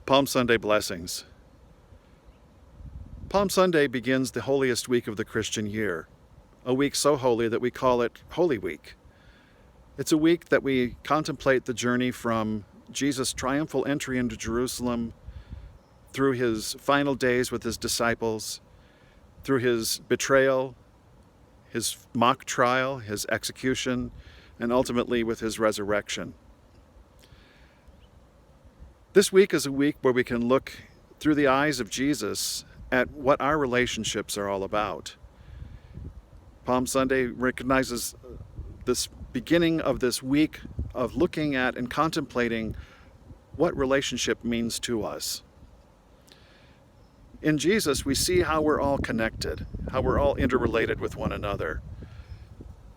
Palm Sunday blessings. Palm Sunday begins the holiest week of the Christian year, a week so holy that we call it Holy Week. It's a week that we contemplate the journey from Jesus' triumphal entry into Jerusalem, through his final days with his disciples, through his betrayal, his mock trial, his execution, and ultimately with his resurrection. This week is a week where we can look through the eyes of Jesus at what our relationships are all about. Palm Sunday recognizes this beginning of this week of looking at and contemplating what relationship means to us. In Jesus, we see how we're all connected, how we're all interrelated with one another.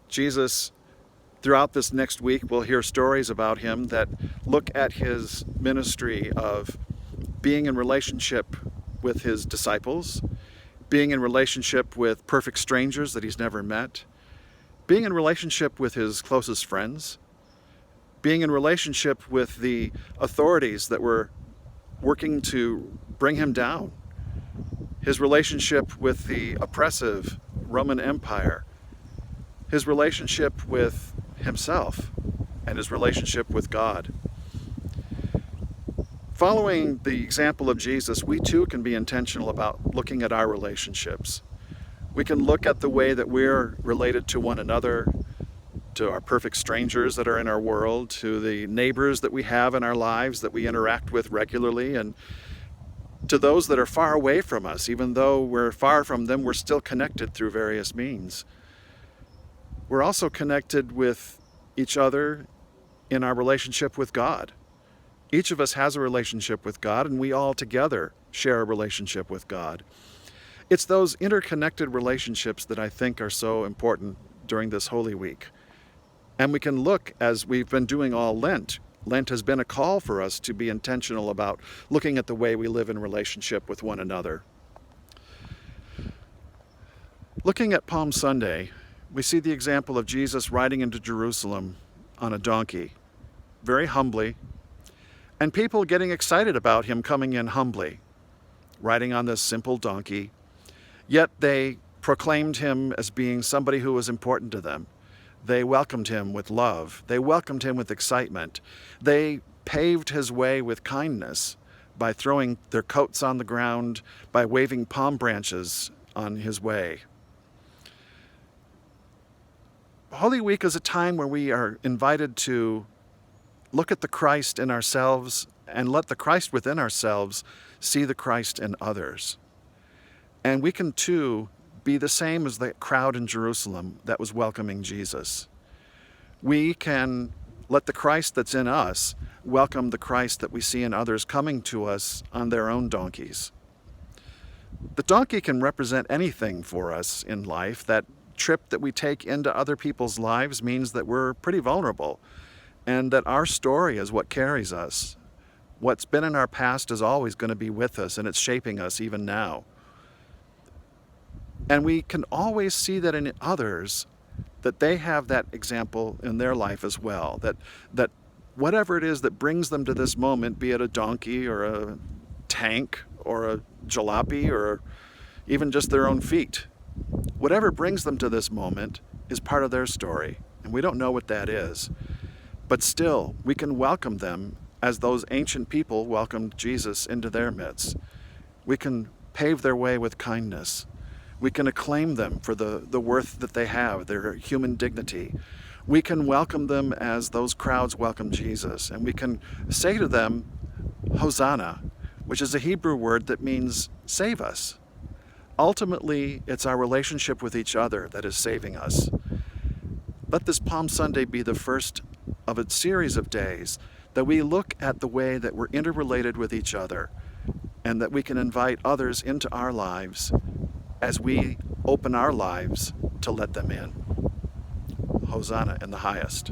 Jesus, throughout this next week, we'll hear stories about him that look at his ministry of being in relationship with his disciples, being in relationship with perfect strangers that he's never met, being in relationship with his closest friends, being in relationship with the authorities that were working to bring him down, his relationship with the oppressive Roman Empire, his relationship with himself, and his relationship with God. Following the example of Jesus, we too can be intentional about looking at our relationships. We can look at the way that we're related to one another, to our perfect strangers that are in our world, to the neighbors that we have in our lives that we interact with regularly, and to those that are far away from us. Even though we're far from them, we're still connected through various means. We're also connected with each other in our relationship with God. Each of us has a relationship with God, and we all together share a relationship with God. It's those interconnected relationships that I think are so important during this Holy Week. And we can look, as we've been doing all Lent. Lent has been a call for us to be intentional about looking at the way we live in relationship with one another. Looking at Palm Sunday, we see the example of Jesus riding into Jerusalem on a donkey, very humbly, and people getting excited about him coming in humbly, riding on this simple donkey, yet they proclaimed him as being somebody who was important to them. They welcomed him with love. They welcomed him with excitement. They paved his way with kindness by throwing their coats on the ground, by waving palm branches on his way. Holy Week is a time where we are invited to look at the Christ in ourselves and let the Christ within ourselves see the Christ in others. And we can too be the same as the crowd in Jerusalem that was welcoming Jesus. We can let the Christ that's in us welcome the Christ that we see in others coming to us on their own donkeys. The donkey can represent anything for us in life. That trip that we take into other people's lives means that we're pretty vulnerable, and that our story is what carries us. What's been in our past is always going to be with us, and it's shaping us even now. And we can always see that in others, that they have that example in their life as well, that whatever it is that brings them to this moment, be it a donkey or a tank or a jalopy or even just their own feet, whatever brings them to this moment is part of their story, and we don't know what that is. But still, we can welcome them as those ancient people welcomed Jesus into their midst. We can pave their way with kindness. We can acclaim them for the worth that they have, their human dignity. We can welcome them as those crowds welcome Jesus. And we can say to them, Hosanna, which is a Hebrew word that means save us. Ultimately, it's our relationship with each other that is saving us. Let this Palm Sunday be the first of a series of days that we look at the way that we're interrelated with each other, and that we can invite others into our lives as we open our lives to let them in. Hosanna in the highest.